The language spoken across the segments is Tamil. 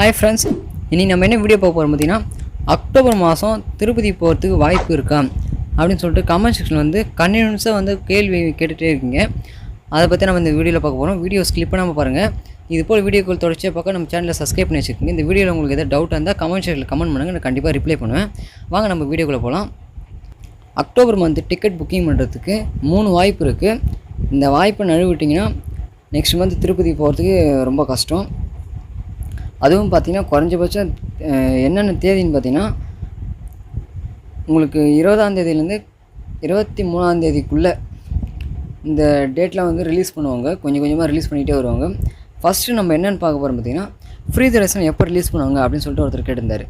ஹாய் ஃப்ரெண்ட்ஸ், இனி நம்ம என்ன வீடியோ பார்க்க போகிறோம் பார்த்தீங்கன்னா, அக்டோபர் மாதம் திருப்பதி போகிறதுக்கு வாய்ப்பு இருக்கா அப்படின்னு சொல்லிட்டு கமெண்ட் செக்ஷன் வந்து கண்டினியூஸாக வந்து கேள்வி கேட்டுகிட்டே இருக்கீங்க. அதை பற்றி நம்ம இந்த வீடியோவில் பார்க்க போகிறோம். வீடியோ ஸ்கிப் பண்ணாமல் பாருங்கள். இது போல் வீடியோக்கள் தொடர்ச்சியாக பார்க்க நம்ம சேனலில் சப்ஸ்கிரைப் பண்ணி வச்சுக்கோங்க. இந்த வீடியோவில் உங்களுக்கு எதாவது டவுட் இருந்தால் கமெண்ட் செக்ஷனில் கமெண்ட் பண்ணுங்கள், நான் கண்டிப்பாக ரிப்ளை பண்ணுவேன். வாங்க நம்ம வீடியோக்குள்ளே போகலாம். அக்டோபர் மந்த் டிக்கெட் புக்கிங் பண்ணுறதுக்கு 3 வாய்ப்பு இருக்குது. இந்த வாய்ப்பை நழுவிட்டிங்கன்னா நெக்ஸ்ட் மந்த் திருப்பதி போகிறதுக்கு ரொம்ப கஷ்டம். அதுவும் பார்த்திங்கன்னா குறைஞ்சபட்சம் என்னென்ன தேதின்னு பார்த்திங்கன்னா, உங்களுக்கு 20ஆம் தேதியிலேருந்து 23ஆம் தேதிக்குள்ளே இந்த டேட்லாம் வந்து ரிலீஸ் பண்ணுவாங்க. கொஞ்சம் கொஞ்சமாக ரிலீஸ் பண்ணிகிட்டே வருவாங்க. ஃபஸ்ட்டு நம்ம என்னென்னு பார்க்க போகிறோம் பார்த்திங்கன்னா, ஃப்ரீ தரிசனம் எப்போ ரிலீஸ் பண்ணுவாங்க அப்படின்னு சொல்லிட்டு ஒருத்தர் கேட்டிருந்தார்.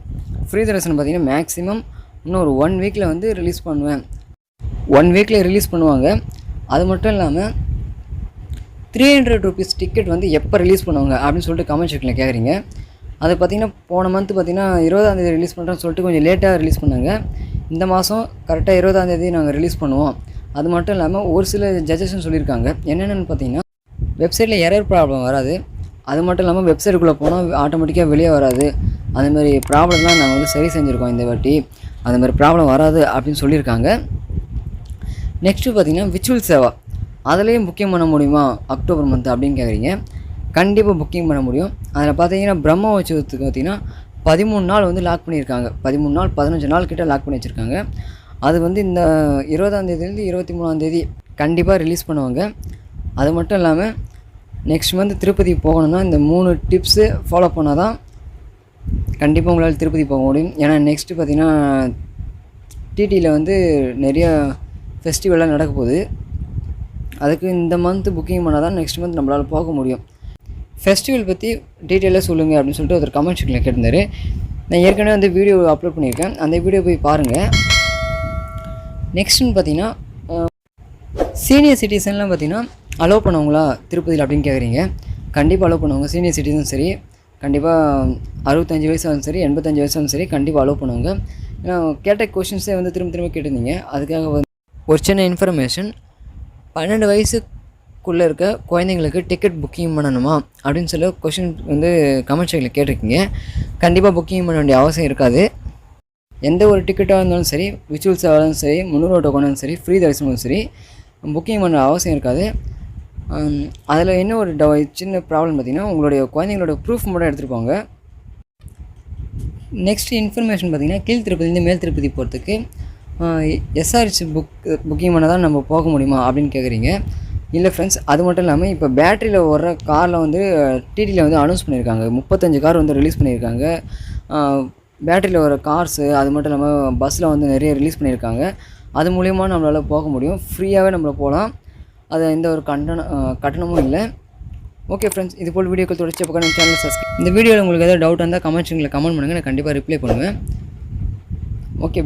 ஃப்ரீ தரிசனம் பார்த்திங்கன்னா மேக்ஸிமம் இன்னும் ஒரு 1 வீக்கில் வந்து ரிலீஸ் பண்ணுவேன். 1 வீக்கில் ரிலீஸ் பண்ணுவாங்க. அது மட்டும் இல்லாமல் 300 ரூபீஸ் டிக்கெட் வந்து எப்போ ரிலீஸ் பண்ணுவாங்க அப்படின்னு சொல்லிட்டு கமெண்ட் செக்ஷனில் கேட்குறீங்க. அது பார்த்திங்கன்னா போன மந்த் பார்த்திங்கன்னா 20ஆம் தேதி ரிலீஸ் பண்ணுறோன்னு சொல்லிட்டு கொஞ்சம் லேட்டாக ரிலீஸ் பண்ணாங்க. இந்த மாதம் கரெக்டாக 20ஆம் தேதி நாங்கள் ரிலீஸ் பண்ணுவோம். அது மட்டும் இல்லாமல் ஒரு சில ஜட்ஜஸ்ன்னு சொல்லியிருக்காங்க. என்னென்னு பார்த்திங்கன்னா, வெப்சைட்டில் எரர் ப்ராப்ளம் வராது. அது மட்டும் இல்லாமல் வெப்சைட்டுக்குள்ளே போனால் ஆட்டோமேட்டிக்காக வெளியே வராது. அதுமாதிரி ப்ராப்ளம்லாம் நாங்கள் வந்து சரி செஞ்சுருக்கோம் இந்த வாட்டி. அதுமாதிரி ப்ராப்ளம் வராது அப்படின்னு சொல்லியிருக்காங்க. நெக்ஸ்ட்டு பார்த்திங்கன்னா விச்சுவல் சேவா, அதிலையும் புக்கிங் பண்ண முடியுமா அக்டோபர் மந்த் அப்படின்னு கேட்குறீங்க. கண்டிப்பாக புக்கிங் பண்ண முடியும். அதில் பார்த்தீங்கன்னா பிரம்ம உற்சவத்துக்கு பார்த்திங்கன்னா 13 நாள் வந்து லாக் பண்ணியிருக்காங்க. 13 நாள் 15 நாள் கிட்டே லாக் பண்ணி வச்சுருக்காங்க. அது வந்து இந்த 20ஆம் தேதியிலேருந்து 23ஆம் தேதி கண்டிப்பாக ரிலீஸ் பண்ணுவாங்க. அது மட்டும் இல்லாமல் நெக்ஸ்ட் மந்த் திருப்பதி போகணுன்னா இந்த 3 டிப்ஸு ஃபாலோ பண்ணால் தான் கண்டிப்பாக உங்களால் திருப்பதி போக முடியும். ஏன்னா நெக்ஸ்ட்டு பார்த்திங்கன்னா டிடியில் வந்து நிறைய ஃபெஸ்டிவல்லாம் நடக்க போகுது. அதுக்கு இந்த மந்த்து புக்கிங் பண்ணால் தான் நெக்ஸ்ட் மந்த் நம்மளால் போக முடியும். ஃபெஸ்டிவல் பற்றி டீட்டெயிலாக சொல்லுங்கள் அப்படின்னு சொல்லிட்டு ஒருத்தர் கமெண்ட் செக்ஷனில் கேட்டிருந்தாரு. நான் ஏற்கனவே வந்து வீடியோ அப்லோட் பண்ணியிருக்கேன். அந்த வீடியோ போய் பாருங்கள். நெக்ஸ்ட்டுன்னு பார்த்தீங்கன்னா, சீனியர் சிட்டிசன்லாம் பார்த்திங்கன்னா அலோவ் பண்ணுவாங்களா திருப்பதியில் அப்படின்னு கேட்குறீங்க. கண்டிப்பாக அலோவ் பண்ணுவாங்க. சீனியர் சிட்டிசன் சரி, கண்டிப்பாக 65 வயசாலும் சரி, 85 வயசாலும் சரி, கண்டிப்பாக அலோவ் பண்ணுவாங்க. ஏன்னா கேட்ட கொஷின்ஸே வந்து திரும்ப திரும்ப கேட்டிருந்தீங்க. அதுக்காக வந்து ஒரு சின்ன இன்ஃபர்மேஷன், 12 வயசுக்குள்ளே இருக்க குழந்தைங்களுக்கு டிக்கெட் புக்கிங் பண்ணணுமா அப்படின்னு சொல்லி கொஷின் வந்து கமெண்ட் செக்ஷனில் கேட்டிருக்கீங்க. கண்டிப்பாக புக்கிங் பண்ண வேண்டிய அவசியம் இருக்காது. எந்த ஒரு டிக்கெட்டாக இருந்தாலும் சரி, விச்சுவல்ஸாக இருந்தாலும் சரி, 300 டோக்கனாலும் சரி, ஃப்ரீ தரிசனமும் சரி, புக்கிங் பண்ண அவசியம் இருக்காது. அதில் என்ன ஒரு சின்ன ப்ராப்ளம் பார்த்திங்கன்னா, உங்களுடைய குழந்தைங்களோட ப்ரூஃப் மட்டும் எடுத்துகிட்டு போங்க. நெக்ஸ்ட் இன்ஃபர்மேஷன் பார்த்திங்கன்னா, கீழ் திருப்பதிலேருந்து மேல் திருப்பதி போகிறதுக்கு எஸ்ஆர்சி புக்கிங் பண்ண தான் நம்ம போக முடியுமா அப்படின்னு கேட்குறீங்க. இல்லை ஃப்ரெண்ட்ஸ், அது மட்டும் இல்லாமல் இப்போ பேட்டரியில் வர்ற காரில் வந்து டிடியில் வந்து அனௌன்ஸ் பண்ணியிருக்காங்க. 35 கார் வந்து ரிலீஸ் பண்ணியிருக்காங்க. பேட்டரியில் வர கார்ஸு, அது மட்டும் இல்லாமல் பஸ்ஸில் வந்து நிறைய ரிலீஸ் பண்ணியிருக்காங்க. அது மூலிமா நம்மளால் போக முடியும். ஃப்ரீயாகவே நம்மளை போகலாம். அது எந்த ஒரு கட்டணமும் இல்லை. ஓகே ஃப்ரெண்ட்ஸ், இது போல் வீடியோக்கள் தொடர்ச்சி பக்கம் நம்ம சேனல் சப்ஸ்கிரைப். இந்த வீடியோவில் உங்களுக்கு எதாவது டவுட் இருந்தால் கமெண்ட் செக்ஷனில் கமெண்ட் பண்ணுங்கள், நான் கண்டிப்பாக ரிப்ளை பண்ணுவேன். ஓகே.